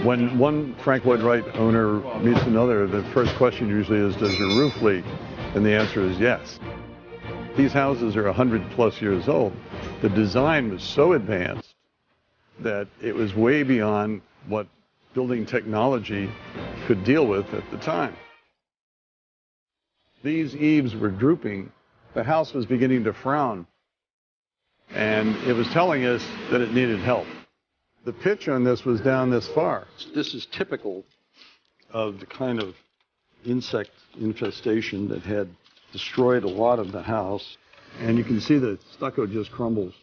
When one Frank Lloyd Wright owner meets another, the first question usually is, does your roof leak? And the answer is yes. These houses are 100+ years old. The design was so advanced that it was way beyond what building technology could deal with at the time. These eaves were drooping. The house was beginning to frown. And it was telling us that it needed help. The pitch on this was down this far. This is typical of the kind of insect infestation that had destroyed a lot of the house. And you can see the stucco just crumbles.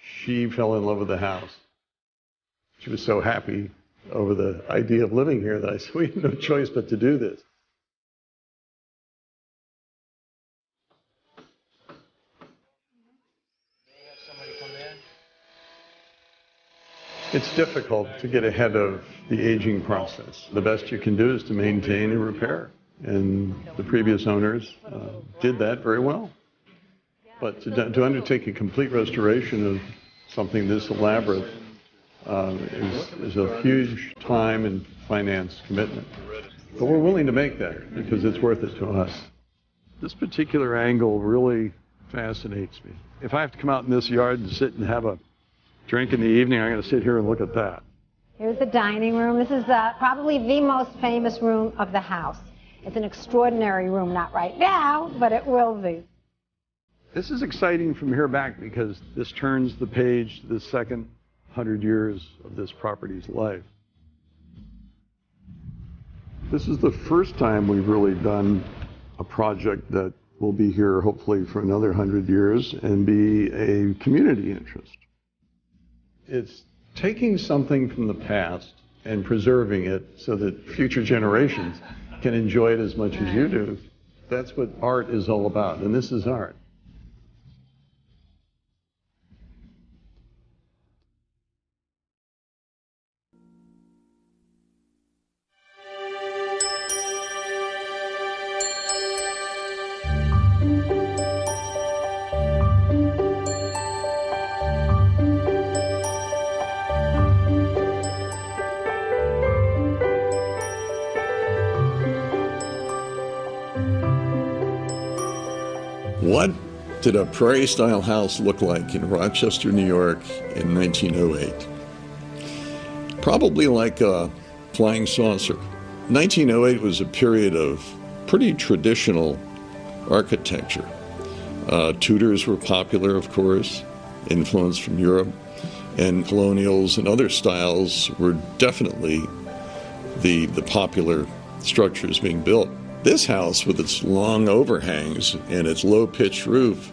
She fell in love with the house. She was so happy over the idea of living here that I said, we had no choice but to do this. It's difficult to get ahead of the aging process. The best you can do is to maintain and repair. And the previous owners did that very well. But to undertake a complete restoration of something this elaborate is a huge time and finance commitment. But we're willing to make that because it's worth it to us. This particular angle really fascinates me. If I have to come out in this yard and sit and have a drink in the evening, I'm going to sit here and look at that. Here's the dining room. This is probably the most famous room of the house. It's an extraordinary room, not right now, but it will be. This is exciting from here back because this turns the page to the second 100 years of this property's life. This is the first time we've really done a project that will be here hopefully for another 100 years and be a community interest. It's taking something from the past and preserving it so that future generations can enjoy it as much as you do. That's what art is all about, and this is art. What did a Prairie-style house look like in Rochester, New York in 1908? Probably like a flying saucer. 1908 was a period of pretty traditional architecture. Tudors were popular, of course, influenced from Europe, and colonials and other styles were definitely the popular structures being built. This house, with its long overhangs and its low-pitched roof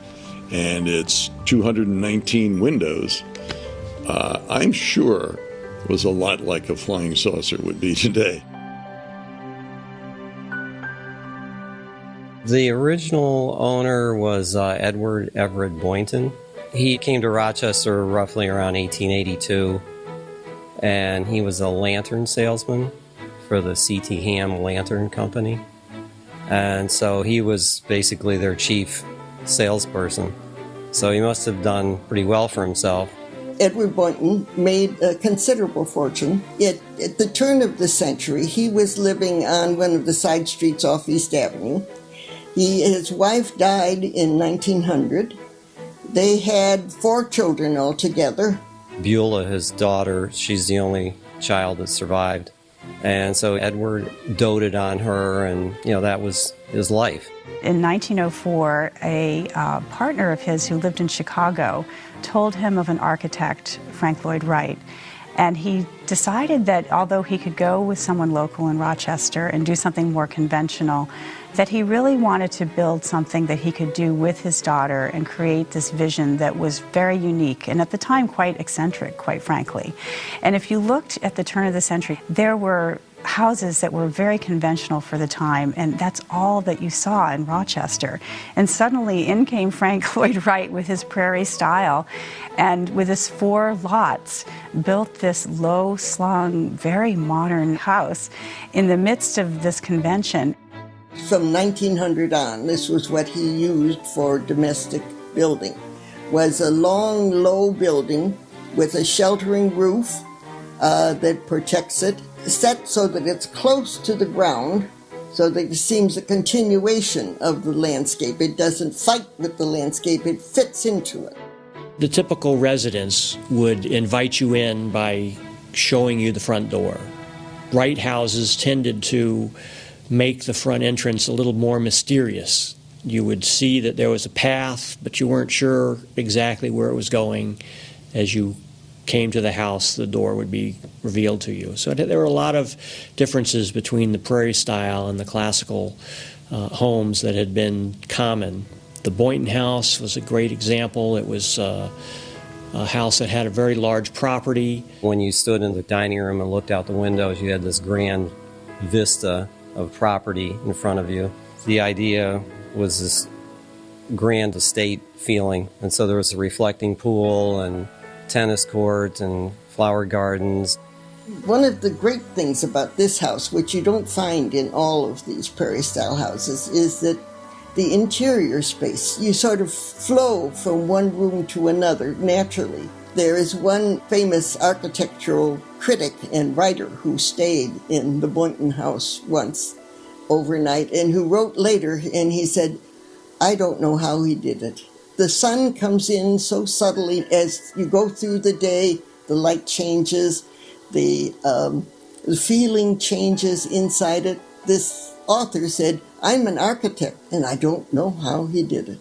and its 219 windows, I'm sure was a lot like a flying saucer would be today. The original owner was Edward Everett Boynton. He came to Rochester roughly around 1882, and he was a lantern salesman for the C.T. Ham Lantern Company. And so he was basically their chief salesperson. So he must have done pretty well for himself. Edward Boynton made a considerable fortune. At the turn of the century, he was living on one of the side streets off East Avenue. His wife died in 1900. They had 4 children altogether. Beulah, his daughter, she's the only child that survived. And so Edward doted on her, and, that was his life. In 1904, a partner of his who lived in Chicago told him of an architect, Frank Lloyd Wright, and he decided that although he could go with someone local in Rochester and do something more conventional, that he really wanted to build something that he could do with his daughter and create this vision that was very unique and at the time quite eccentric, quite frankly. And if you looked at the turn of the century, there were houses that were very conventional for the time, and that's all that you saw in Rochester. And suddenly in came Frank Lloyd Wright with his Prairie style, and with his 4 lots, built this low-slung, very modern house in the midst of this convention. From 1900 on, this was what he used for domestic building was a long, low building with a sheltering roof that protects it, set so that it's close to the ground, so that it seems a continuation of the landscape. It doesn't fight with the landscape, it fits into it. The typical residence would invite you in by showing you the front door. Wright houses tended to make the front entrance a little more mysterious. You would see that there was a path, but you weren't sure exactly where it was going. As you came to the house, the door would be revealed to you. So there were a lot of differences between the Prairie style and the classical homes that had been common. The Boynton House was a great example. It was a house that had a very large property. When you stood in the dining room and looked out the windows, you had this grand vista of property in front of you. The idea was this grand estate feeling, and so there was a reflecting pool and tennis court and flower gardens. One of the great things about this house, which you don't find in all of these Prairie-style houses, is that the interior space, you sort of flow from one room to another naturally. There is one famous architectural critic and writer who stayed in the Boynton House once overnight and who wrote later, and he said, "I don't know how he did it. The sun comes in so subtly as you go through the day, the light changes, the feeling changes inside it." This author said, "I'm an architect, and I don't know how he did it."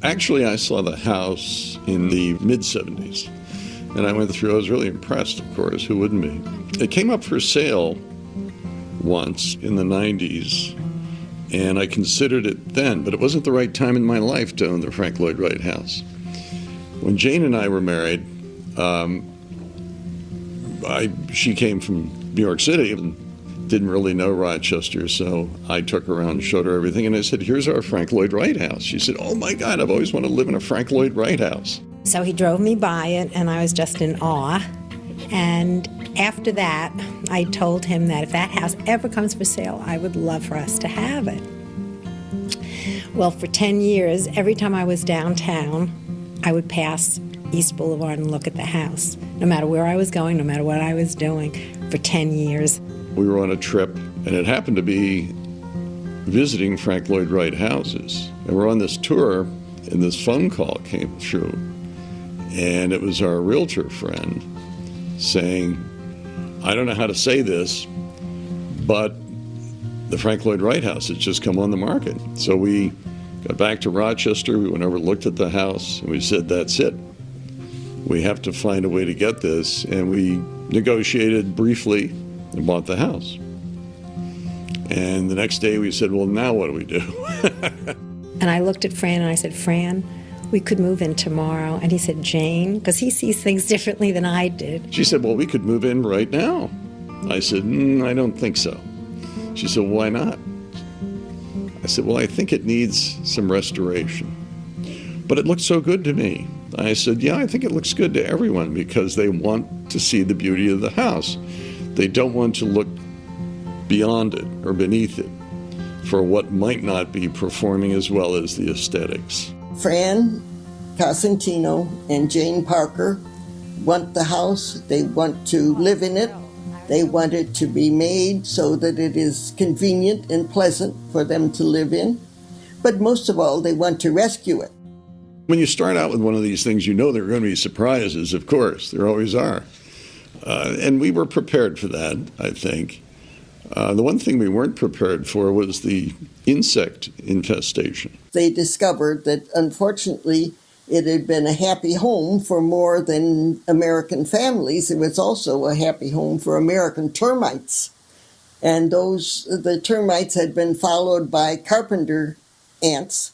Actually, I saw the house in the mid-'70s, and I went through. I was really impressed, of course. Who wouldn't be? It came up for sale once in the 90s, and I considered it then, but it wasn't the right time in my life to own the Frank Lloyd Wright house. When Jane and I were married, she came from New York City and didn't really know Rochester, so I took her around and showed her everything, and I said, "Here's our Frank Lloyd Wright house." She said, "Oh my God, I've always wanted to live in a Frank Lloyd Wright house." So he drove me by it, and I was just in awe. And after that, I told him that if that house ever comes for sale, I would love for us to have it. Well, for 10 years, every time I was downtown, I would pass East Boulevard and look at the house, no matter where I was going, no matter what I was doing, for 10 years. We were on a trip, and it happened to be visiting Frank Lloyd Wright houses. And we're on this tour, and this phone call came through. And it was our realtor friend saying, "I don't know how to say this, but the Frank Lloyd Wright house has just come on the market." So we got back to Rochester, we went over, looked at the house, and we said, "That's it. We have to find a way to get this." And we negotiated briefly and bought the house. And the next day we said, "Well, now what do we do?" And I looked at Fran and I said, "Fran, we could move in tomorrow." And he said, "Jane," because he sees things differently than I did. She said, "Well, we could move in right now." I said, "I don't think so." She said, "Why not?" I said, "Well, I think it needs some restoration. But it looked so good to me." I said, "Yeah, I think it looks good to everyone because they want to see the beauty of the house. They don't want to look beyond it or beneath it for what might not be performing as well as the aesthetics." Fran Cosentino and Jane Parker want the house. They want to live in it. They want it to be made so that it is convenient and pleasant for them to live in. But most of all, they want to rescue it. When you start out with one of these things, you know there are going to be surprises, of course. There always are. And we were prepared for that, I think. The one thing we weren't prepared for was the insect infestation. They discovered that, unfortunately, it had been a happy home for more than American families. It was also a happy home for American termites. And the termites had been followed by carpenter ants,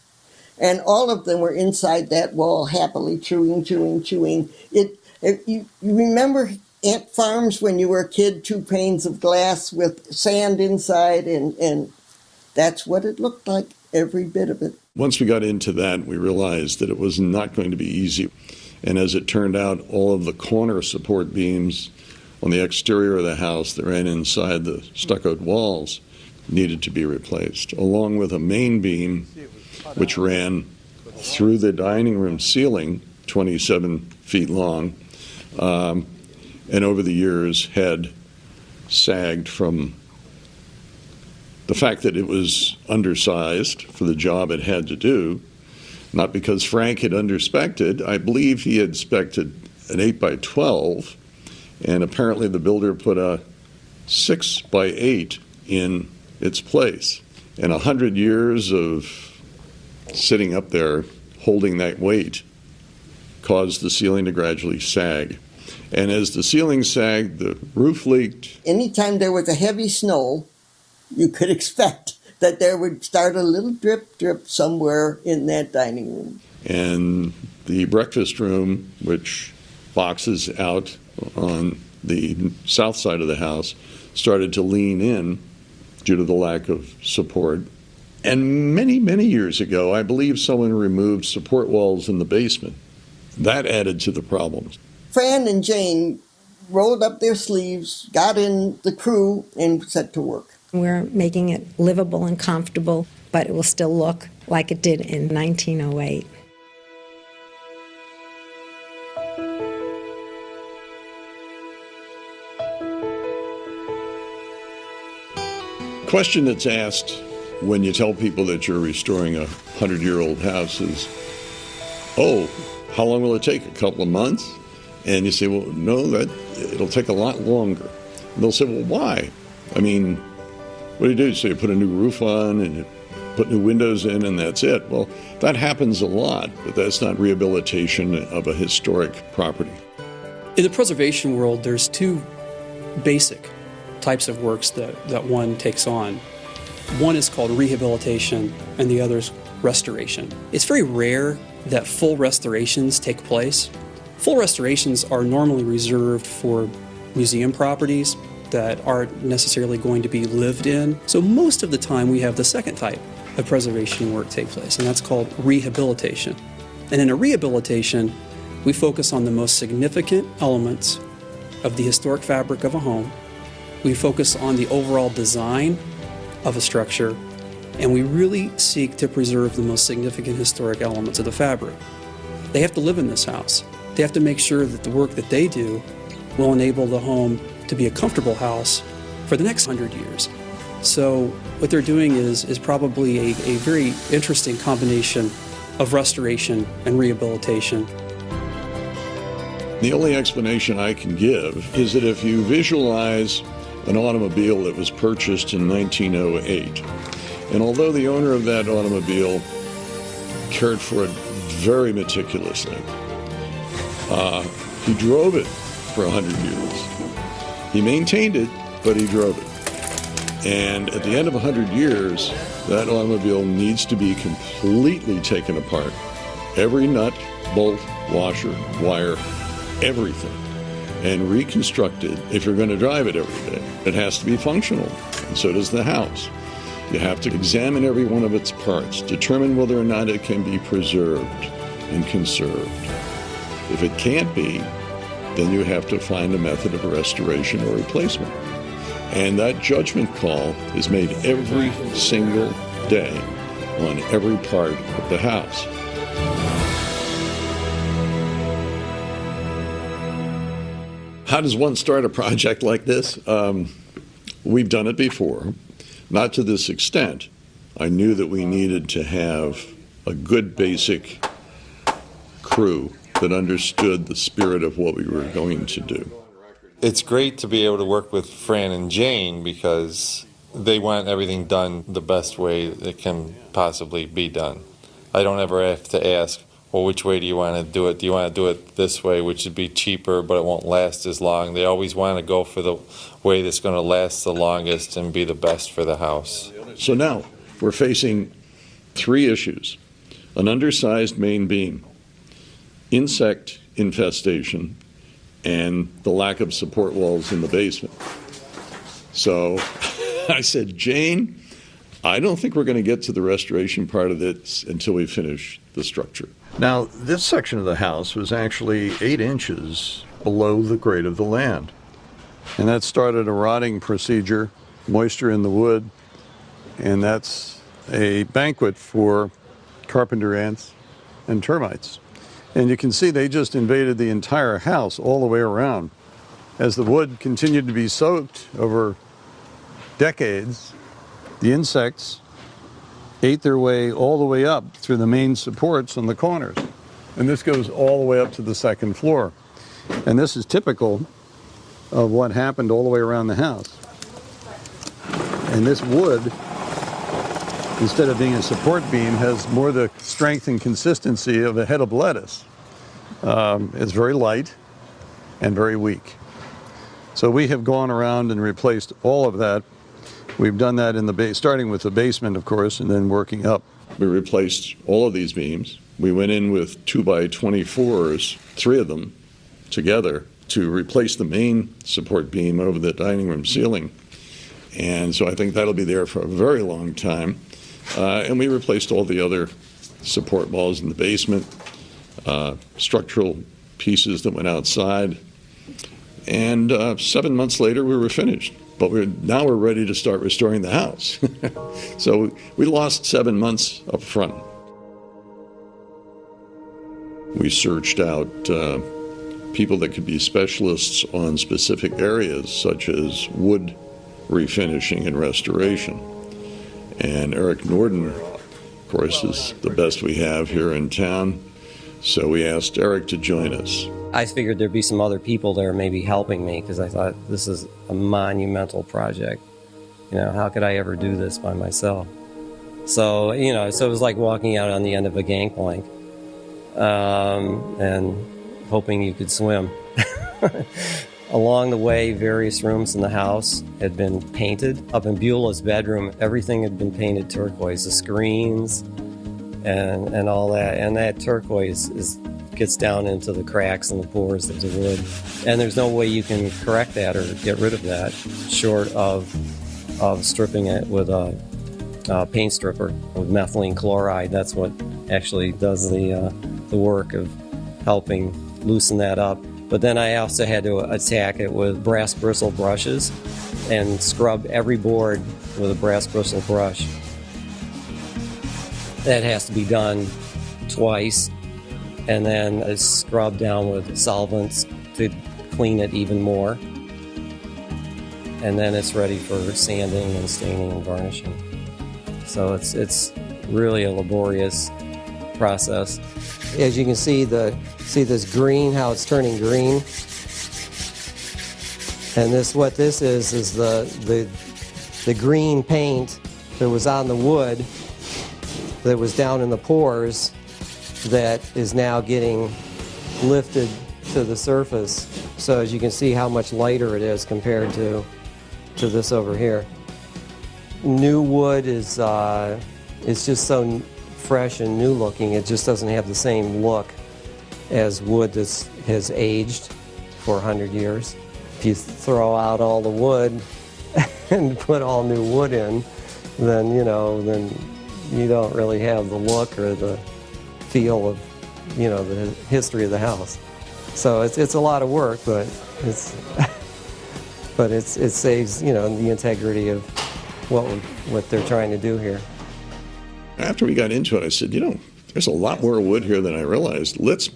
and all of them were inside that wall happily chewing. You remember ant farms when you were a kid, 2 panes of glass with sand inside, and that's what it looked like, every bit of it. Once we got into that, we realized that it was not going to be easy. And as it turned out, all of the corner support beams on the exterior of the house that ran inside the stuccoed walls needed to be replaced, along with a main beam which ran through the dining room ceiling, 27 feet long, and over the years had sagged from the fact that it was undersized for the job it had to do, not because Frank had underspected. I believe he had spec'd an 8 by 12, and apparently the builder put a 6 by 8 in its place. And 100 years of sitting up there holding that weight caused the ceiling to gradually sag. And as the ceiling sagged, the roof leaked. Anytime there was a heavy snow, you could expect that there would start a little drip, drip somewhere in that dining room. And the breakfast room, which boxes out on the south side of the house, started to lean in due to the lack of support. And many, many years ago, I believe someone removed support walls in the basement. That added to the problems. Fran and Jane rolled up their sleeves, got in the crew, and set to work. We're making it livable and comfortable, but it will still look like it did in 1908. Question that's asked when you tell people that you're restoring a 100-year-old house is, oh, how long will it take? A couple of months? And you say, well, no, it'll take a lot longer. And they'll say, well, why? I mean, what do? So you put a new roof on and you put new windows in and that's it. Well, that happens a lot, but that's not rehabilitation of a historic property. In the preservation world, there's 2 basic types of works that one takes on. One is called rehabilitation and the other is restoration. It's very rare that full restorations take place. Full restorations are normally reserved for museum properties that aren't necessarily going to be lived in. So most of the time we have the second type of preservation work take place, and that's called rehabilitation. And in a rehabilitation, we focus on the most significant elements of the historic fabric of a home. We focus on the overall design of a structure, and we really seek to preserve the most significant historic elements of the fabric. They have to live in this house. They have to make sure that the work that they do will enable the home to be a comfortable house for the next 100 years. So what they're doing is probably a very interesting combination of restoration and rehabilitation. The only explanation I can give is that if you visualize an automobile that was purchased in 1908, and although the owner of that automobile cared for it very meticulously, he drove it for 100 years. He maintained it, but he drove it. And at the end of 100 years, that automobile needs to be completely taken apart. Every nut, bolt, washer, wire, everything, and reconstructed if you're going to drive it every day. It has to be functional, and so does the house. You have to examine every one of its parts, determine whether or not it can be preserved and conserved. If it can't be, then you have to find a method of restoration or replacement. And that judgment call is made every single day on every part of the house. How does one start a project like this? We've done it before, not to this extent. I knew that we needed to have a good basic crew that understood the spirit of what we were going to do. It's great to be able to work with Fran and Jane because they want everything done the best way it can possibly be done. I don't ever have to ask, well, which way do you want to do it? Do you want to do it this way, which would be cheaper, but it won't last as long? They always want to go for the way that's going to last the longest and be the best for the house. So now we're facing 3 issues: an undersized main beam, insect infestation, and the lack of support walls in the basement. So I said, Jane, I don't think we're going to get to the restoration part of this until we finish the structure. Now, this section of the house was actually 8 inches below the grade of the land. And that started a rotting procedure, moisture in the wood, and that's a banquet for carpenter ants and termites. And you can see they just invaded the entire house all the way around. As the wood continued to be soaked over decades, the insects ate their way all the way up through the main supports on the corners. And this goes all the way up to the second floor. And this is typical of what happened all the way around the house. And this wood, instead of being a support beam, has more the strength and consistency of a head of lettuce. It's very light and very weak. So we have gone around and replaced all of that. We've done that in the starting with the basement, of course, and then working up. We replaced all of these beams. We went in with 2x24s, 3 of them together, to replace the main support beam over the dining room ceiling. And so I think that'll be there for a very long time. And we replaced all the other support walls in the basement, structural pieces that went outside. And 7 months later, we were finished. But now we're ready to start restoring the house. So we lost 7 months up front. We searched out people that could be specialists on specific areas, such as wood refinishing and restoration. And Eric Norden, of course, is the best we have here in town. So we asked Eric to join us. I figured there'd be some other people there maybe helping me, because I thought this is a monumental project. You know, how could I ever do this by myself? So, you know, so it was like walking out on the end of a gangplank and hoping you could swim. Along the way, various rooms in the house had been painted. Up in Beulah's bedroom, everything had been painted turquoise, the screens and all that. And that turquoise gets down into the cracks and the pores of the wood. And there's no way you can correct that or get rid of that short of stripping it with a paint stripper with methylene chloride. That's what actually does the work of helping loosen that up. But then I also had to attack it with brass bristle brushes and scrub every board with a brass bristle brush. That has to be done twice, and then it's scrubbed down with solvents to clean it even more. And then it's ready for sanding and staining and varnishing. So it's really a laborious process. As you can see, see this green, how it's turning green. And what this is the green paint that was on the wood that was down in the pores that is now getting lifted to the surface. So as you can see how much lighter it is compared to this over here. New wood is just so fresh and new looking. It just doesn't have the same look as wood that has aged for 100 years. If you throw out all the wood and put all new wood in, then you don't really have the look or the feel of the history of the house. So it's a lot of work, but it saves the integrity of what they're trying to do here. After we got into it, I said, there's a lot more wood here than I realized. Let's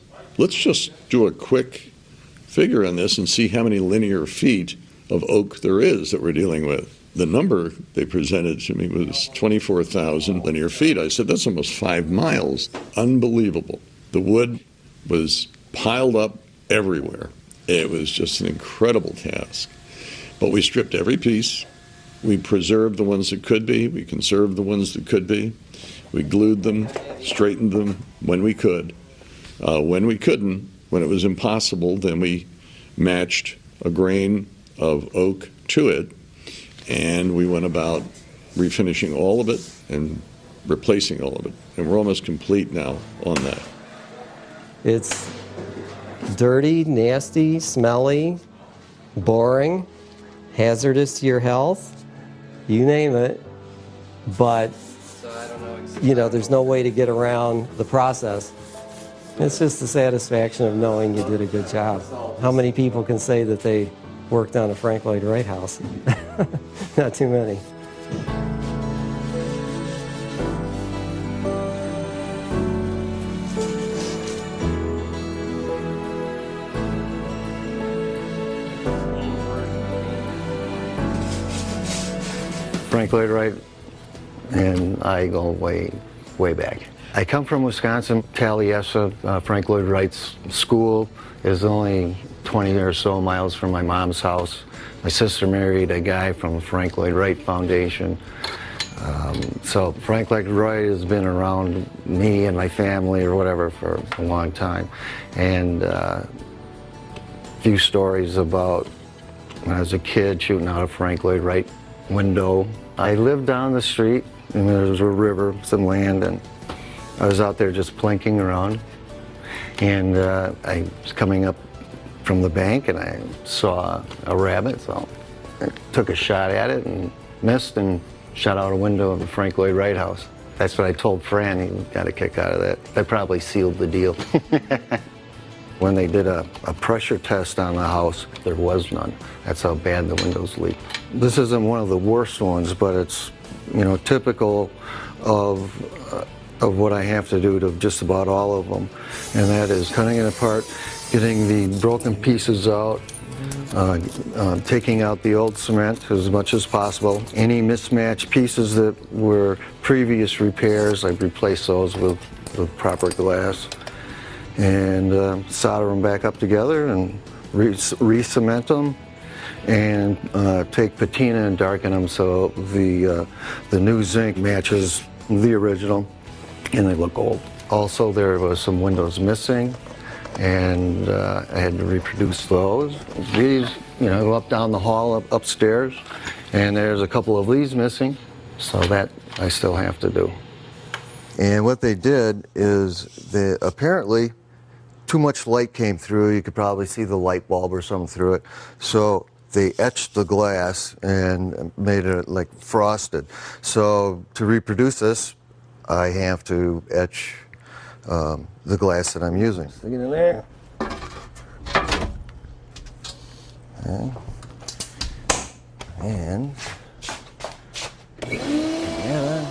just do a quick figure on this and see how many linear feet of oak there is that we're dealing with. The number they presented to me was 24,000 linear feet. I said, that's almost 5 miles. Unbelievable. The wood was piled up everywhere. It was just an incredible task. But we stripped every piece. We preserved the ones that could be. We conserved the ones that could be. We glued them, straightened them when we could. When we couldn't, when it was impossible, then we matched a grain of oak to it, and we went about refinishing all of it and replacing all of it. And we're almost complete now on that. It's dirty, nasty, smelly, boring, hazardous to your health, you name it. But, you know, there's no way to get around the process. It's just the satisfaction of knowing you did a good job. How many people can say that they worked on a Frank Lloyd Wright house? Not too many. Frank Lloyd Wright and I go way, way back. I come from Wisconsin, Taliesin. Frank Lloyd Wright's school is only 20 or so miles from my mom's house. My sister married a guy from the Frank Lloyd Wright Foundation. So Frank Lloyd Wright has been around me and my family or whatever for a long time. And a few stories about when I was a kid shooting out a Frank Lloyd Wright window. I lived down the street and there was a river, some land, and I was out there just plinking around. And I was coming up from the bank and I saw a rabbit, so I took a shot at it and missed and shot out a window of the Frank Lloyd Wright house. That's what I told Fran. He got a kick out of that. That probably sealed the deal. When they did a pressure test on the house, there was none. That's how bad the windows leaked. This isn't one of the worst ones, but it's, you know, typical of what I have to do to just about all of them. And that is cutting it apart, getting the broken pieces out, taking out the old cement as much as possible. Any mismatched pieces that were previous repairs, I've replaced those with proper glass. And solder them back up together and re-cement them, and take patina and darken them so the new zinc matches the original and they look gold. Also, there was some windows missing, and I had to reproduce those. These, you know, go up down the hall upstairs, and there's a couple of these missing, so that I still have to do. And what they did is they apparently too much light came through. You could probably see the light bulb or something through it. So they etched the glass and made it like frosted. So to reproduce this, I have to etch the glass that I'm using. Stick it in there. And Yeah.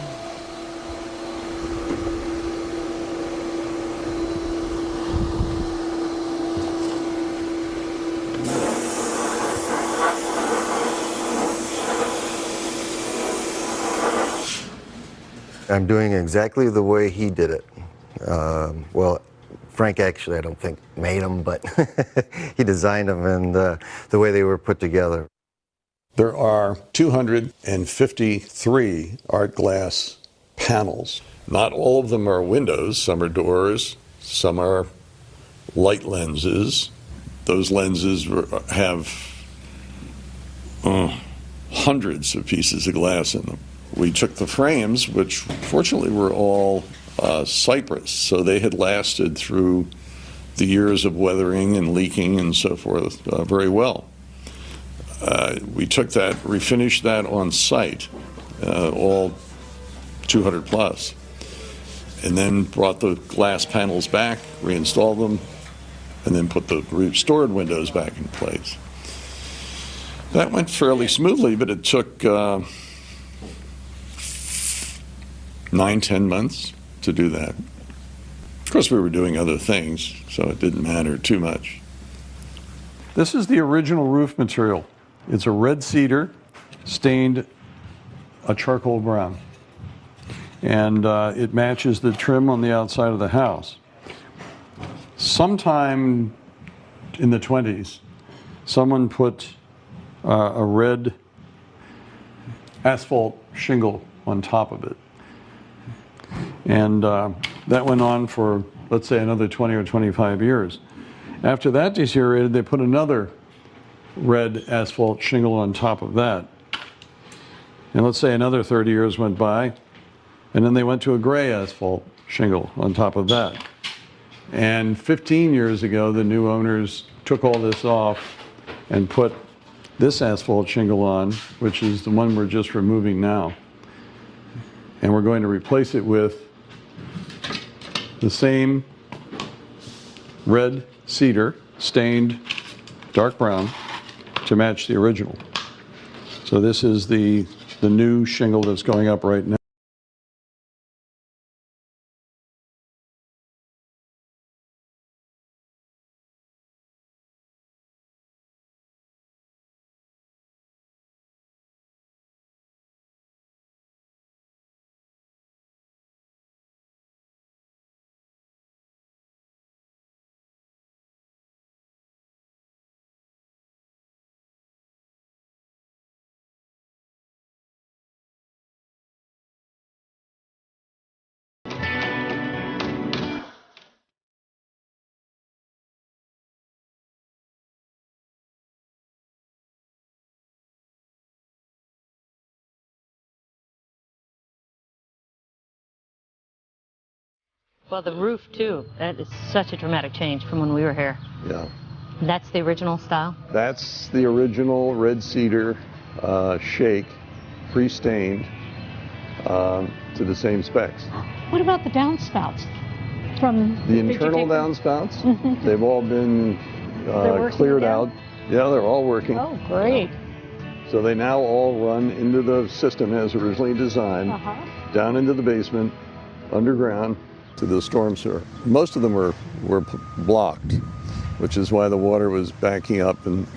I'm doing exactly the way he did it. Well, Frank actually, I don't think, made them, but he designed them and the way they were put together. There are 253 art glass panels. Not all of them are windows. Some are doors. Some are light lenses. Those lenses have hundreds of pieces of glass in them. We took the frames, which fortunately were all cypress, so they had lasted through the years of weathering and leaking and so forth very well. We took that, refinished that on site, all 200 plus, and then brought the glass panels back, reinstalled them, and then put the restored windows back in place. That went fairly smoothly, but it took 9-10 months to do that. Of course, we were doing other things, so it didn't matter too much. This is the original roof material. It's a red cedar stained a charcoal brown. And it matches the trim on the outside of the house. Sometime in the 20s, someone put a red asphalt shingle on top of it. And that went on for, let's say, another 20 or 25 years. After that deteriorated, they put another red asphalt shingle on top of that. And let's say another 30 years went by, and then they went to a gray asphalt shingle on top of that. And 15 years ago, the new owners took all this off and put this asphalt shingle on, which is the one we're just removing now. And we're going to replace it with the same red cedar, stained dark brown, to match the original. So this is the new shingle that's going up right now. Well, the roof, too, that is such a dramatic change from when we were here. Yeah. That's the original style? That's the original red cedar shake, pre-stained, to the same specs. What about the downspouts? From The internal downspouts, they've all been cleared out. Yeah, they're all working. Oh, great. So they now all run into the system as originally designed, down into the basement, underground, to the storm sewer. Most of them were blocked, which is why the water was backing up and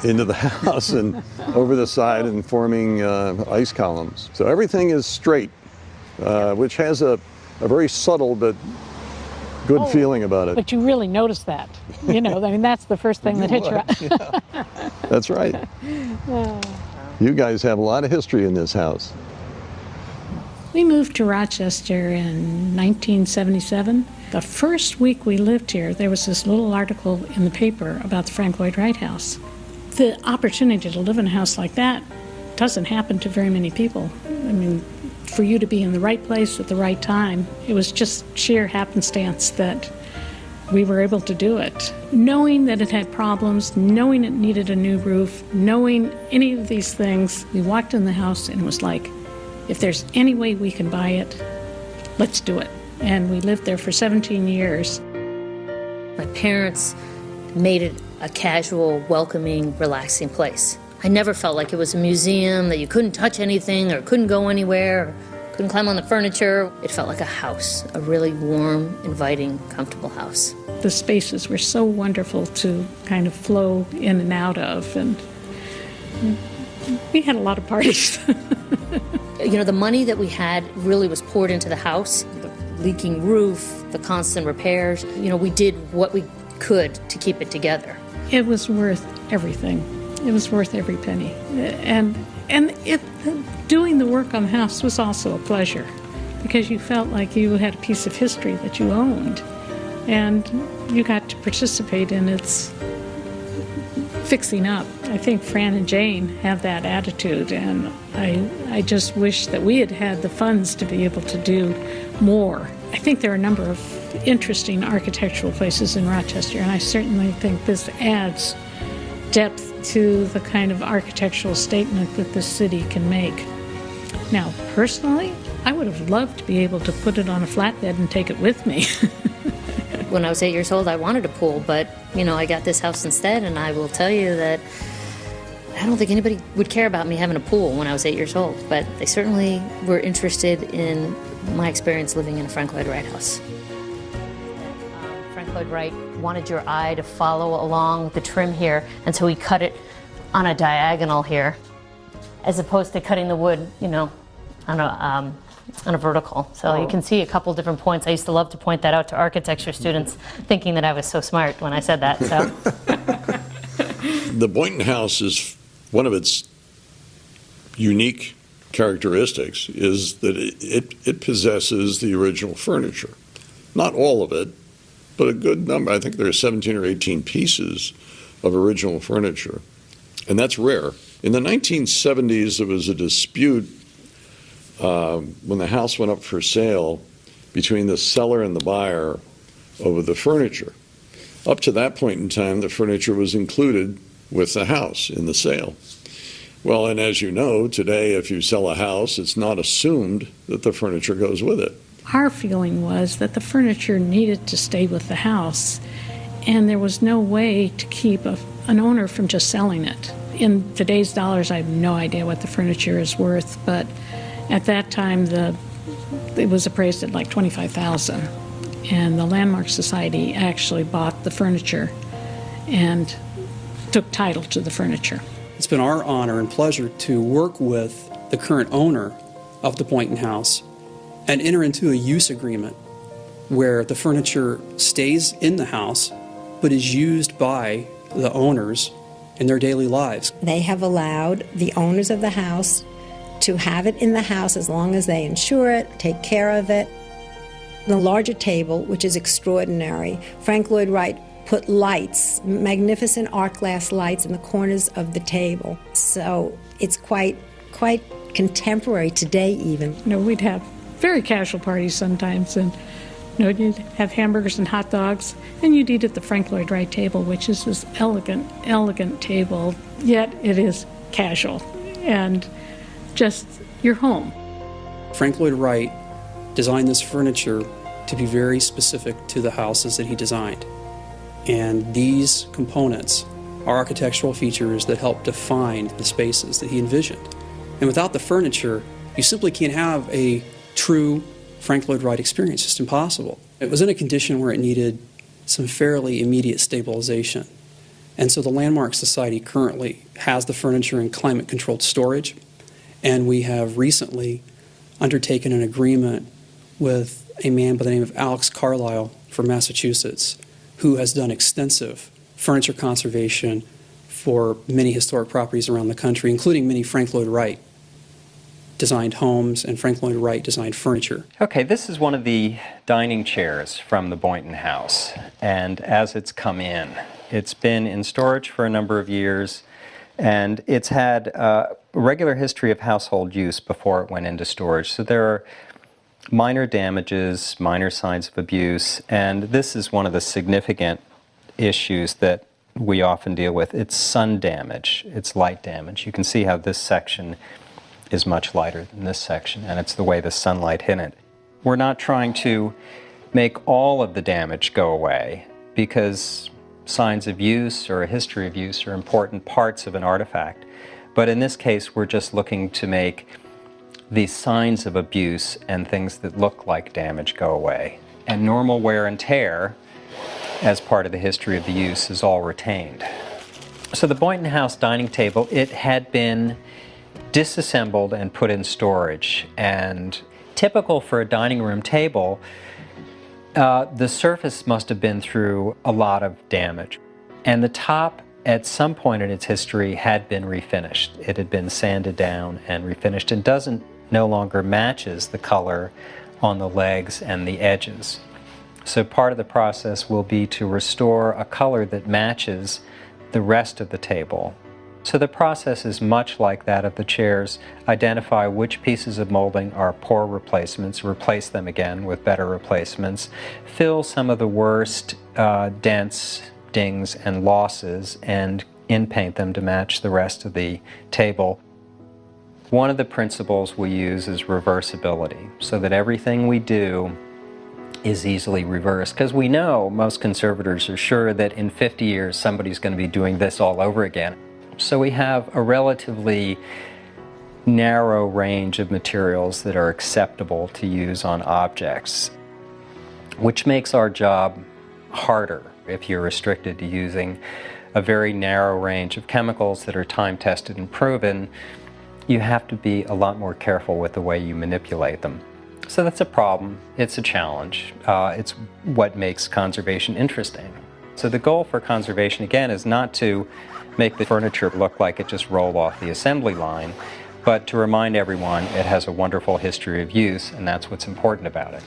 into the house and over the side and forming ice columns. So everything is straight, which has a very subtle but good feeling about it. But you really notice that. You know, I mean, that's the first thing that hits you. Yeah. That's right. You guys have a lot of history in this house. We moved to Rochester in 1977. The first week we lived here, there was this little article in the paper about the Frank Lloyd Wright house. The opportunity to live in a house like that doesn't happen to very many people. I mean, for you to be in the right place at the right time, it was just sheer happenstance that we were able to do it. Knowing that it had problems, knowing it needed a new roof, knowing any of these things, we walked in the house and it was like, if there's any way we can buy it, let's do it. And we lived there for 17 years. My parents made it a casual, welcoming, relaxing place. I never felt like it was a museum, that you couldn't touch anything or couldn't go anywhere, or couldn't climb on the furniture. It felt like a house, a really warm, inviting, comfortable house. The spaces were so wonderful to kind of flow in and out of, and we had a lot of parties. You know, the money that we had really was poured into the house. The leaking roof, the constant repairs. You know, we did what we could to keep it together. It was worth everything. It was worth every penny. And doing the work on the house was also a pleasure because you felt like you had a piece of history that you owned. And you got to participate in its fixing up. I think Fran and Jane have that attitude, and I just wish that we had had the funds to be able to do more. I think there are a number of interesting architectural places in Rochester, and I certainly think this adds depth to the kind of architectural statement that the city can make. Now, personally, I would have loved to be able to put it on a flatbed and take it with me. When I was 8 years old, I wanted a pool, but, you know, I got this house instead, and I will tell you that I don't think anybody would care about me having a pool when I was 8 years old, but they certainly were interested in my experience living in a Frank Lloyd Wright house. Frank Lloyd Wright wanted your eye to follow along the trim here, and so he cut it on a diagonal here, as opposed to cutting the wood, you know, on a vertical. So you can see a couple different points. I used to love to point that out to architecture students, thinking that I was so smart when I said that. So. The Boynton House is one of its unique characteristics is that it possesses the original furniture. Not all of it, but a good number. I think there are 17 or 18 pieces of original furniture, and that's rare. In the 1970s, there was a dispute when the house went up for sale between the seller and the buyer over the furniture. Up to that point in time, the furniture was included with the house in the sale. Well, and as you know, today if you sell a house, it's not assumed that the furniture goes with it. Our feeling was that the furniture needed to stay with the house, and there was no way to keep an owner from just selling it. In today's dollars, I have no idea what the furniture is worth, but at that time it was appraised at like $25,000, and the Landmark Society actually bought the furniture and took title to the furniture. It's been our honor and pleasure to work with the current owner of the Boynton House and enter into a use agreement where the furniture stays in the house but is used by the owners in their daily lives. They have allowed the owners of the house to have it in the house as long as they insure it, take care of it. The larger table, which is extraordinary, Frank Lloyd Wright put lights, magnificent art glass lights in the corners of the table. So it's quite contemporary today even. We'd have very casual parties sometimes, and you'd have hamburgers and hot dogs, and you'd eat at the Frank Lloyd Wright table, which is this elegant table, yet it is casual and just your home. Frank Lloyd Wright designed this furniture to be very specific to the houses that he designed. And these components are architectural features that help define the spaces that he envisioned. And without the furniture, you simply can't have a true Frank Lloyd Wright experience. It's just impossible. It was in a condition where it needed some fairly immediate stabilization. And so the Landmark Society currently has the furniture in climate-controlled storage, and we have recently undertaken an agreement with a man by the name of Alex Carlisle from Massachusetts, who has done extensive furniture conservation for many historic properties around the country, including many Frank Lloyd Wright designed homes and Frank Lloyd Wright designed furniture. Okay, this is one of the dining chairs from the Boynton House, and as it's come in, it's been in storage for a number of years, and it's had a regular history of household use before it went into storage. So there are minor damages, minor signs of abuse, and this is one of the significant issues that we often deal with. It's sun damage, it's light damage. You can see how this section is much lighter than this section, and it's the way the sunlight hit it. We're not trying to make all of the damage go away, because signs of use or a history of use are important parts of an artifact. But in this case, we're just looking to make the signs of abuse and things that look like damage go away. And normal wear and tear, as part of the history of the use, is all retained. So the Boynton House dining table, it had been disassembled and put in storage. And typical for a dining room table, the surface must have been through a lot of damage. And the top, at some point in its history, had been refinished. It had been sanded down and refinished, and no longer matches the color on the legs and the edges. So part of the process will be to restore a color that matches the rest of the table. So the process is much like that of the chairs. Identify which pieces of molding are poor replacements, replace them again with better replacements, fill some of the worst dents, dings, and losses, and in-paint them to match the rest of the table. One of the principles we use is reversibility, so that everything we do is easily reversed, because we know most conservators are sure that in 50 years somebody's going to be doing this all over again. So we have a relatively narrow range of materials that are acceptable to use on objects, which makes our job harder if you're restricted to using a very narrow range of chemicals that are time-tested and proven. You have to be a lot more careful with the way you manipulate them. So that's a problem, it's a challenge, it's what makes conservation interesting. So the goal for conservation, again, is not to make the furniture look like it just rolled off the assembly line, but to remind everyone it has a wonderful history of use, and that's what's important about it.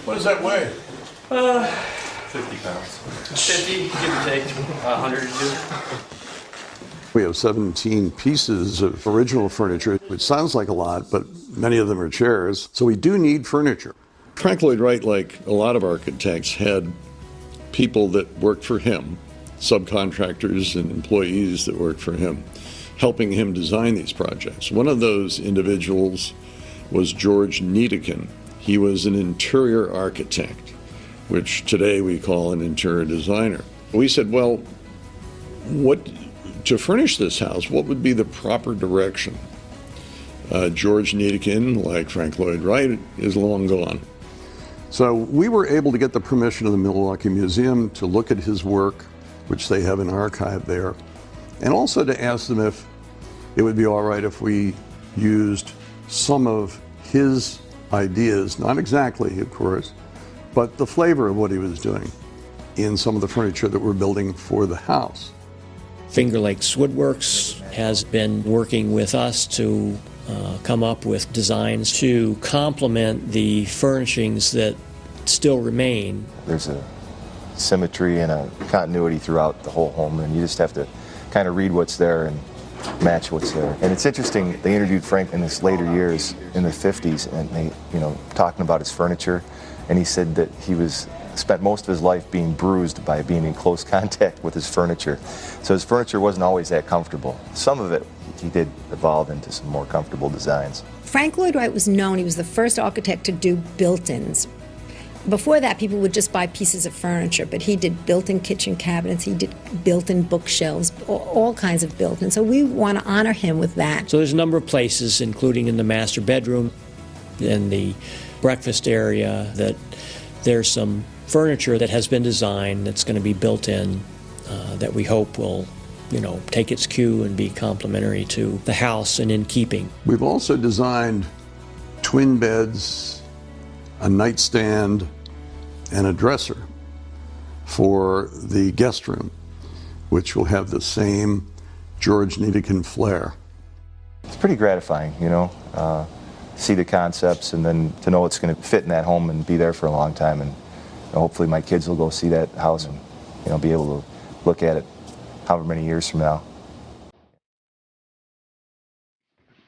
What does that weigh? 50 pounds. 50, give or take, 100 or two. We have 17 pieces of original furniture, which sounds like a lot, but many of them are chairs. So we do need furniture. Frank Lloyd Wright, like a lot of architects, had people that worked for him, subcontractors and employees that worked for him, helping him design these projects. One of those individuals was George Niedecken. He was an interior architect, which today we call an interior designer. We said, well, to furnish this house, what would be the proper direction? George Niedecken, like Frank Lloyd Wright, is long gone. So we were able to get the permission of the Milwaukee Museum to look at his work, which they have an archive there, and also to ask them if it would be all right if we used some of his ideas, not exactly, of course, but the flavor of what he was doing in some of the furniture that we're building for the house. Finger Lakes Woodworks has been working with us to come up with designs to complement the furnishings that still remain. There's a symmetry and a continuity throughout the whole home, and you just have to kind of read what's there and match what's there. And it's interesting, they interviewed Frank in his later years in the 50s, and they, talking about his furniture, and he said that he spent most of his life being bruised by being in close contact with his furniture. So his furniture wasn't always that comfortable. Some of it he did evolve into some more comfortable designs. Frank Lloyd Wright was known, he was the first architect to do built-ins. Before that, people would just buy pieces of furniture, but he did built-in kitchen cabinets, he did built-in bookshelves, all kinds of built-in. So we want to honor him with that. So there's a number of places, including in the master bedroom, in the breakfast area, that there's some furniture that has been designed that's going to be built in that we hope will, take its cue and be complementary to the house and in keeping. We've also designed twin beds, a nightstand, and a dresser for the guest room, which will have the same George Niedecken flair. It's pretty gratifying, see the concepts and then to know it's going to fit in that home and be there for a long time. And hopefully my kids will go see that house and be able to look at it however many years from now.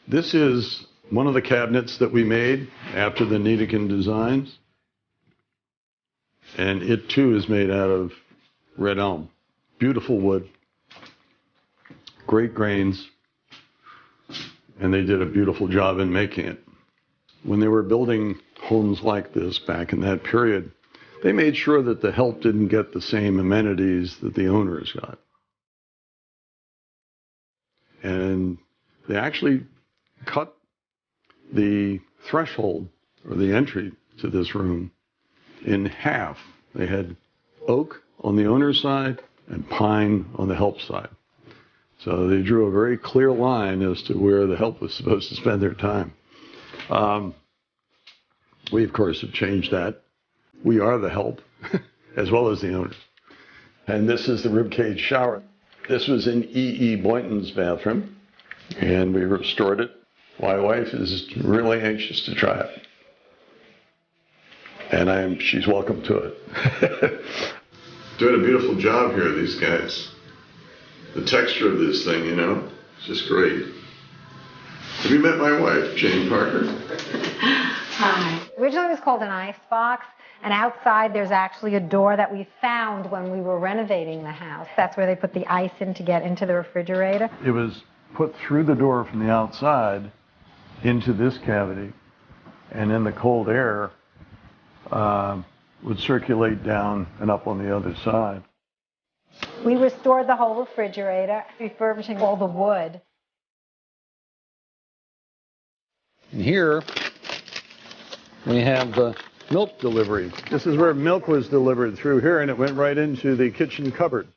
This is one of the cabinets that we made after the Niedecken designs, and it too is made out of red elm. Beautiful wood, great grains, and they did a beautiful job in making it. When they were building homes like this back in that period, they made sure that the help didn't get the same amenities that the owners got. And they actually cut the threshold or the entry to this room in half. They had oak on the owner's side and pine on the help side. So they drew a very clear line as to where the help was supposed to spend their time. We, of course, have changed that. We are the help, as well as the owners. And this is the ribcage shower. This was in E.E. Boynton's bathroom, and we restored it. My wife is really anxious to try it. And she's welcome to it. Doing a beautiful job here, these guys. The texture of this thing, it's just great. Have you met my wife, Jane Parker? Hi. Originally it was called an ice box, and outside there's actually a door that we found when we were renovating the house. That's where they put the ice in to get into the refrigerator. It was put through the door from the outside into this cavity, and then the cold air would circulate down and up on the other side. We restored the whole refrigerator, refurbishing all the wood. And here we have the milk delivery. This is where milk was delivered through here, and it went right into the kitchen cupboard.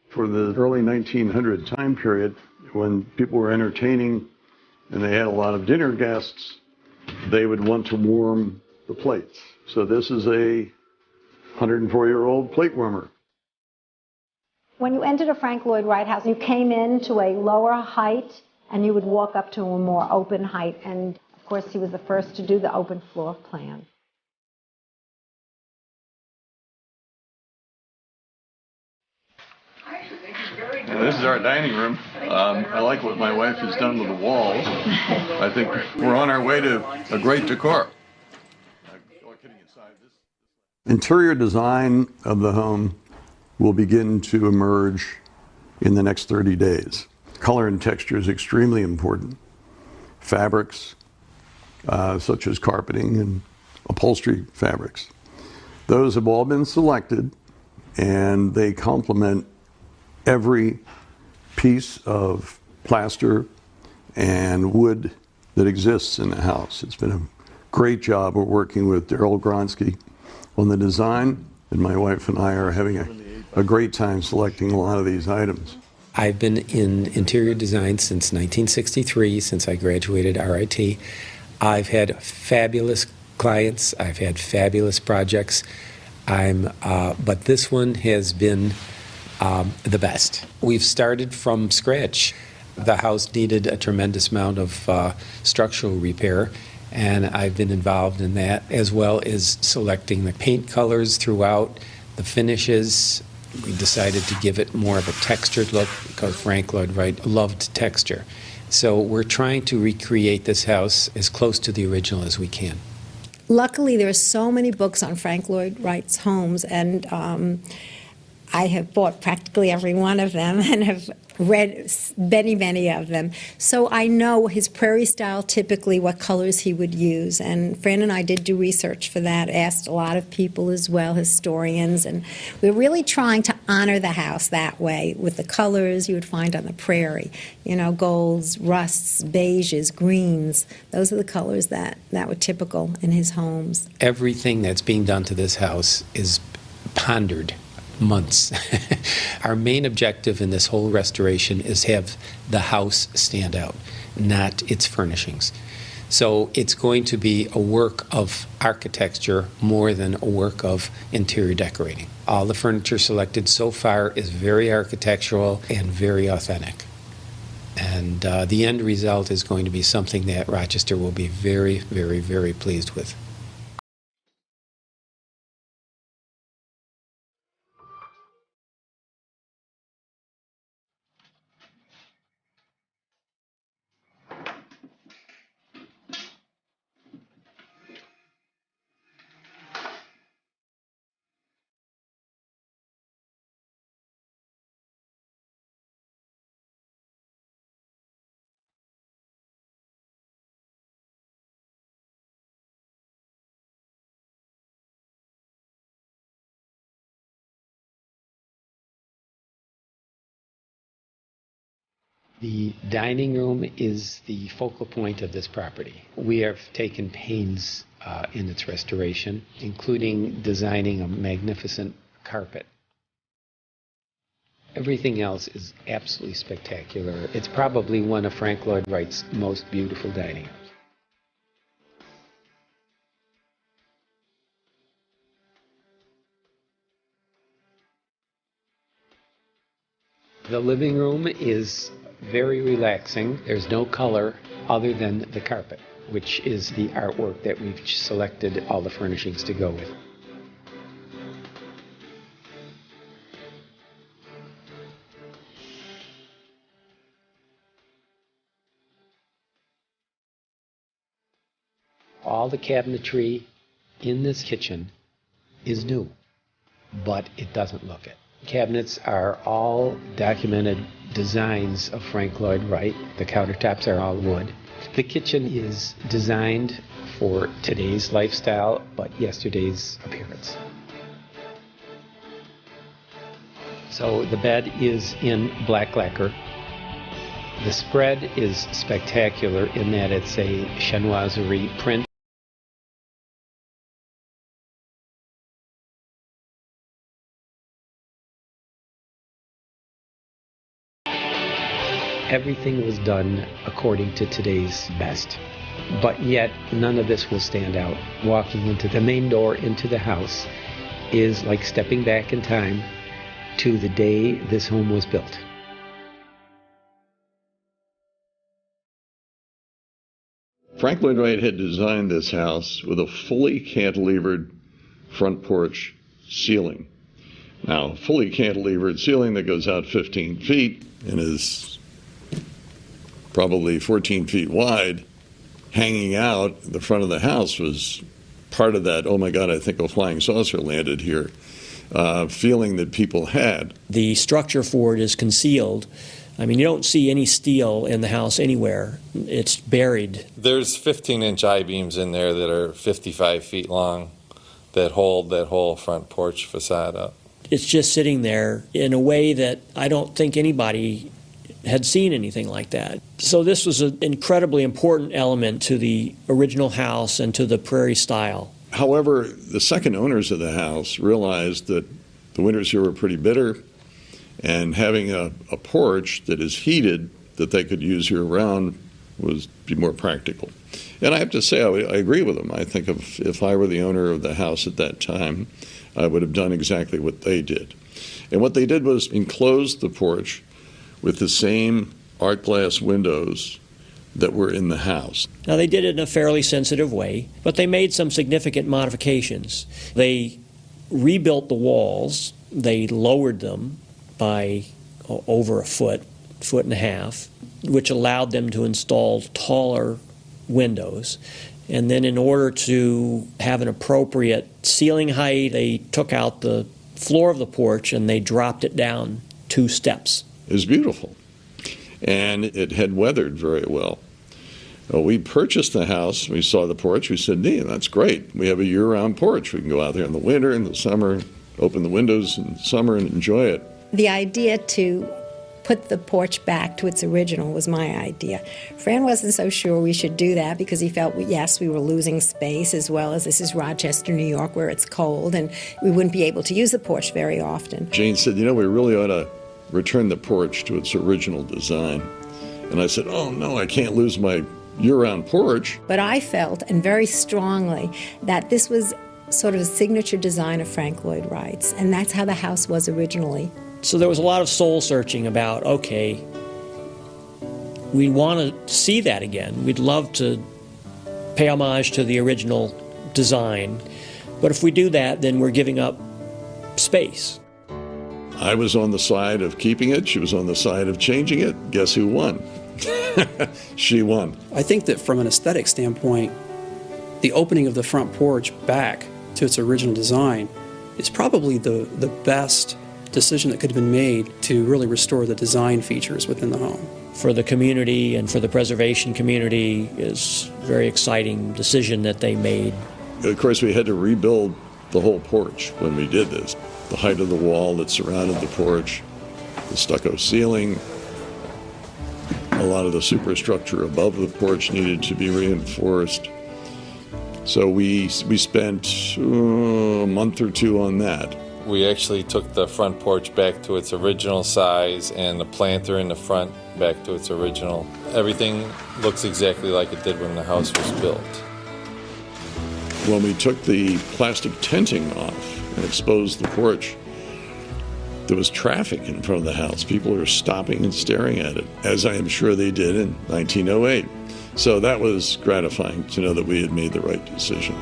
For the early 1900 time period, when people were entertaining and they had a lot of dinner guests, they would want to warm the plates. So this is a 104-year-old plate warmer. When you entered a Frank Lloyd Wright house, you came into a lower height and you would walk up to a more open height. And of course, he was the first to do the open floor plan. And this is our dining room. I like what my wife has done with the walls. I think we're on our way to a great decor. Interior design of the home will begin to emerge in the next 30 days. Color and texture is extremely important. Fabrics, such as carpeting and upholstery fabrics. Those have all been selected, and they complement every piece of plaster and wood that exists in the house. It's been a great job. We're working with Daryl Gronsky on the design, and my wife and I are having a great time selecting a lot of these items. I've been in interior design since 1963, since I graduated RIT. I've had fabulous clients. I've had fabulous projects. But this one has been the best. We've started from scratch. The house needed a tremendous amount of structural repair, and I've been involved in that, as well as selecting the paint colors throughout, the finishes. We decided to give it more of a textured look because Frank Lloyd Wright loved texture. So we're trying to recreate this house as close to the original as we can. Luckily, there are so many books on Frank Lloyd Wright's homes, and I have bought practically every one of them and have read many, many of them. So I know his Prairie style, typically what colors he would use. And Fran and I did do research for that, asked a lot of people as well, historians, and we're really trying to honor the house that way with the colors you would find on the Prairie. You know, golds, rusts, beiges, greens. Those are the colors that were typical in his homes. Everything that's being done to this house is pondered months. Our main objective in this whole restoration is have the house stand out, not its furnishings. So it's going to be a work of architecture more than a work of interior decorating. All the furniture selected so far is very architectural and very authentic. And the end result is going to be something that Rochester will be very, very, very pleased with. The dining room is the focal point of this property. We have taken pains in its restoration, including designing a magnificent carpet. Everything else is absolutely spectacular. It's probably one of Frank Lloyd Wright's most beautiful dining rooms. The living room is very relaxing. There's no color other than the carpet, which is the artwork that we've selected all the furnishings to go with. All the cabinetry in this kitchen is new, but it doesn't look it. Cabinets are all documented designs of Frank Lloyd Wright. The countertops are all wood. The kitchen is designed for today's lifestyle, but yesterday's appearance. So the bed is in black lacquer. The spread is spectacular in that it's a chinoiserie print. Everything was done according to today's best, but yet none of this will stand out. Walking into the main door into the house is like stepping back in time to the day this home was built. Frank Lloyd Wright had designed this house with a fully cantilevered front porch ceiling. Now, fully cantilevered ceiling that goes out 15 feet and is probably 14 feet wide, hanging out the front of the house was part of that, oh my God, I think a flying saucer landed here, feeling that people had. The structure for it is concealed. I mean, you don't see any steel in the house anywhere. It's buried. There's 15-inch I-beams in there that are 55 feet long that hold that whole front porch facade up. It's just sitting there in a way that I don't think anybody had seen anything like that. So this was an incredibly important element to the original house and to the Prairie style. However, the second owners of the house realized that the winters here were pretty bitter, and having a porch that is heated that they could use year-round was be more practical. And I have to say, I agree with them. I think if I were the owner of the house at that time, I would have done exactly what they did. And what they did was enclose the porch with the same art glass windows that were in the house. Now, they did it in a fairly sensitive way, but they made some significant modifications. They rebuilt the walls. They lowered them by over a foot and a half, which allowed them to install taller windows. And then in order to have an appropriate ceiling height, they took out the floor of the porch and they dropped it down 2 steps. It was beautiful, and it had weathered very well. We purchased the house, we saw the porch, we said, that's great. We have a year-round porch. We can go out there in the winter, in the summer, open the windows in the summer and enjoy it. The idea to put the porch back to its original was my idea. Fran wasn't so sure we should do that because he felt, yes, we were losing space, as well as this is Rochester, New York, where it's cold, and we wouldn't be able to use the porch very often. Jane said, we really ought to return the porch to its original design. And I said, oh no, I can't lose my year-round porch. But I felt, and very strongly, that this was sort of a signature design of Frank Lloyd Wright's, and that's how the house was originally. So there was a lot of soul searching about, okay, we want to see that again. We'd love to pay homage to the original design, but if we do that, then we're giving up space. I was on the side of keeping it. She was on the side of changing it. Guess who won? She won. I think that from an aesthetic standpoint, the opening of the front porch back to its original design is probably the best decision that could have been made to really restore the design features within the home. For the community and for the preservation community, is a very exciting decision that they made. Of course, we had to rebuild the whole porch when we did this. The height of the wall that surrounded the porch, the stucco ceiling, a lot of the superstructure above the porch needed to be reinforced. So we spent a month or 2 on that. We actually took the front porch back to its original size and the planter in the front back to its original. Everything looks exactly like it did when the house was built. When we took the plastic tenting off and exposed the porch, there was traffic in front of the house. People were stopping and staring at it, as I am sure they did in 1908. So that was gratifying to know that we had made the right decision.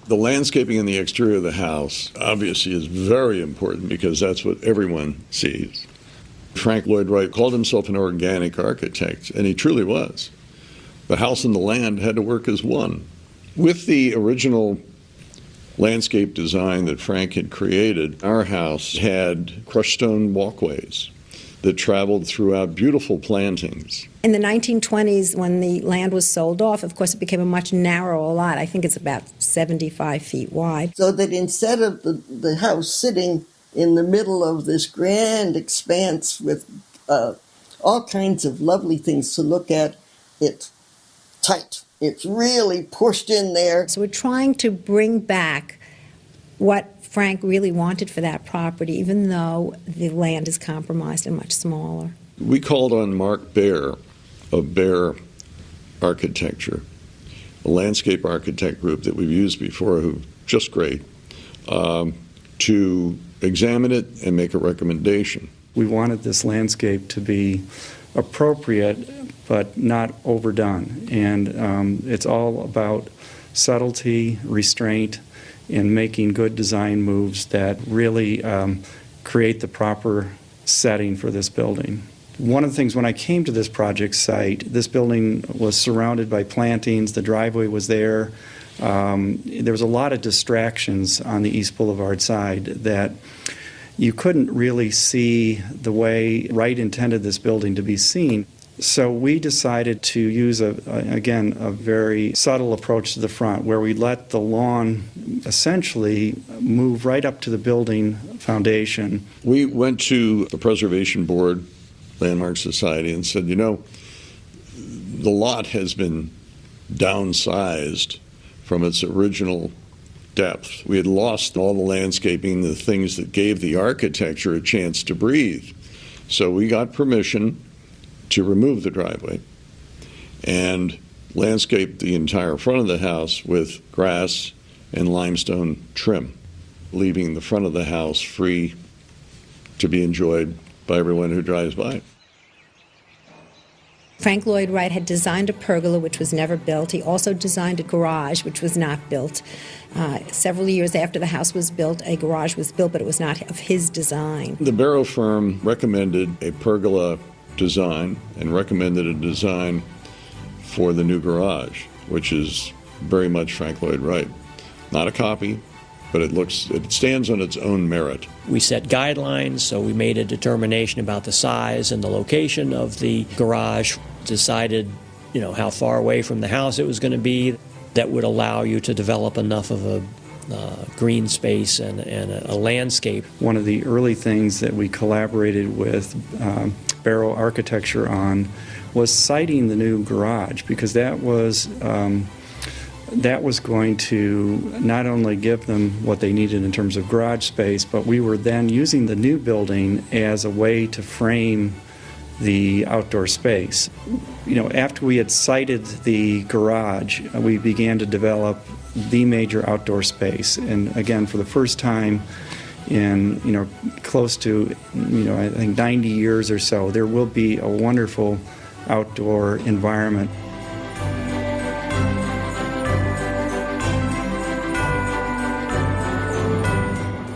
The landscaping in the exterior of the house obviously is very important because that's what everyone sees. Frank Lloyd Wright called himself an organic architect, and he truly was. The house and the land had to work as one. With the original landscape design that Frank had created, our house had crushed stone walkways that traveled throughout beautiful plantings. In the 1920s, when the land was sold off, of course, it became a much narrower lot. I think it's about 75 feet wide. So that instead of the house sitting in the middle of this grand expanse with all kinds of lovely things to look at, it's tight. It's really pushed in there. So we're trying to bring back what Frank really wanted for that property, even though the land is compromised and much smaller. We called on Mark Bero of Bero Architecture, a landscape architect group that we've used before, who's just great, to examine it and make a recommendation. We wanted this landscape to be appropriate but not overdone, and it's all about subtlety, restraint, and making good design moves that really create the proper setting for this building. One of the things, when I came to this project site, this building was surrounded by plantings, the driveway was there. There was a lot of distractions on the East Boulevard side that you couldn't really see the way Wright intended this building to be seen. So we decided to use, again, a very subtle approach to the front, where we let the lawn essentially move right up to the building foundation. We went to the Preservation Board, Landmark Society, and said, you know, the lot has been downsized from its original depth. We had lost all the landscaping, the things that gave the architecture a chance to breathe. So we got permission to remove the driveway and landscape the entire front of the house with grass and limestone trim, leaving the front of the house free to be enjoyed by everyone who drives by. Frank Lloyd Wright had designed a pergola, which was never built. He also designed a garage, which was not built. Several years after the house was built, a garage was built, but it was not of his design. The Bero firm recommended a pergola design and recommended a design for the new garage, which is very much Frank Lloyd Wright. Not a copy, but it stands on its own merit. We set guidelines, so we made a determination about the size and the location of the garage, decided, how far away from the house it was going to be that would allow you to develop enough of a green space and a landscape. One of the early things that we collaborated with Bero Architecture on was siting the new garage, because that was going to not only give them what they needed in terms of garage space, but we were then using the new building as a way to frame the outdoor space. After we had sited the garage, we began to develop the major outdoor space. And again, for the first time in close to I think 90 years or so, there will be a wonderful outdoor environment.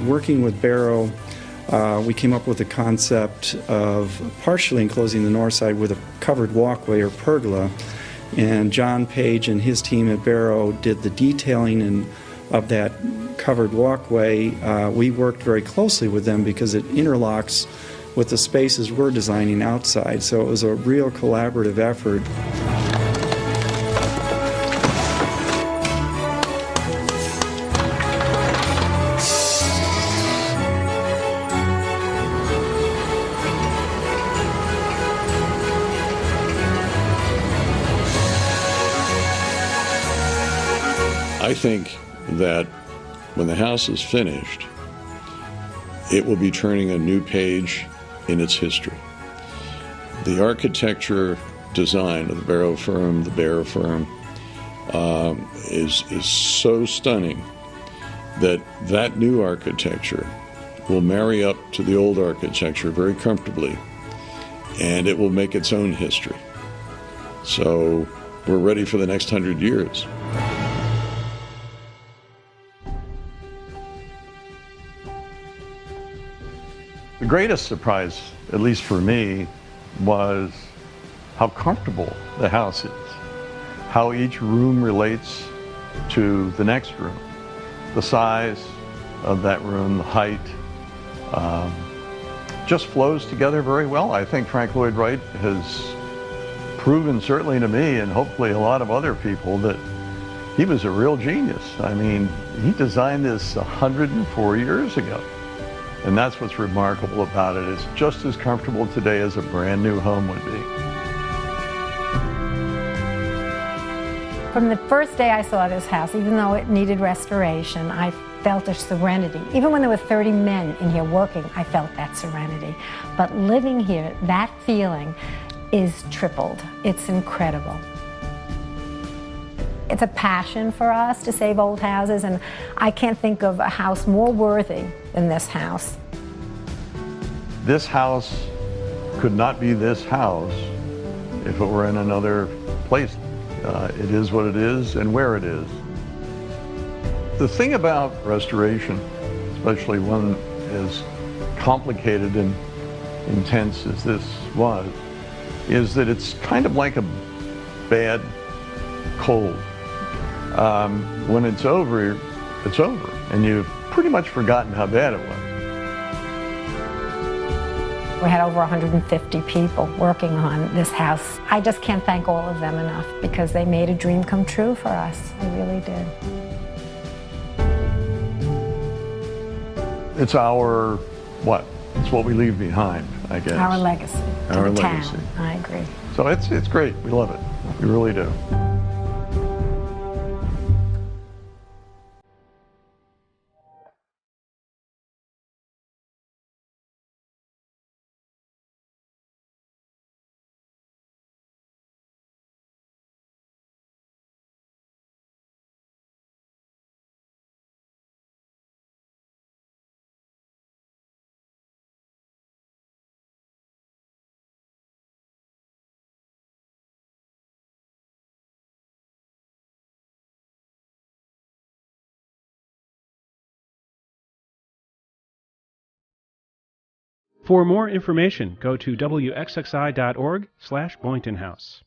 Working with Bero, we came up with the concept of partially enclosing the north side with a covered walkway or pergola, and John Page and his team at Bero did the detailing of that covered walkway. We worked very closely with them because it interlocks with the spaces we're designing outside, so it was a real collaborative effort. I think that when the house is finished, it will be turning a new page in its history. The architecture design of the Bero firm, the Bero firm, is so stunning that new architecture will marry up to the old architecture very comfortably, and it will make its own history. So we're ready for the next 100 years. The greatest surprise, at least for me, was how comfortable the house is, how each room relates to the next room, the size of that room, the height, just flows together very well. I think Frank Lloyd Wright has proven, certainly to me and hopefully a lot of other people, that he was a real genius. I mean, he designed this 104 years ago. And that's what's remarkable about it. It's just as comfortable today as a brand new home would be. From the first day I saw this house, even though it needed restoration, I felt a serenity. Even when there were 30 men in here working, I felt that serenity. But living here, that feeling is tripled. It's incredible. It's a passion for us to save old houses, and I can't think of a house more worthy than this house. this house could not be this house if it were in another place. It is what it is and where it is. The thing about restoration, especially one as complicated and intense as this was, is that it's kind of like a bad cold. When it's over, and you've pretty much forgotten how bad it was. We had over 150 people working on this house. I just can't thank all of them enough because they made a dream come true for us. They really did. It's our, what? It's what we leave behind, I guess. Our legacy. Our to the legacy. Town. I agree. So it's great. We love it. We really do. For more information, go to wxxi.org/Boynton House.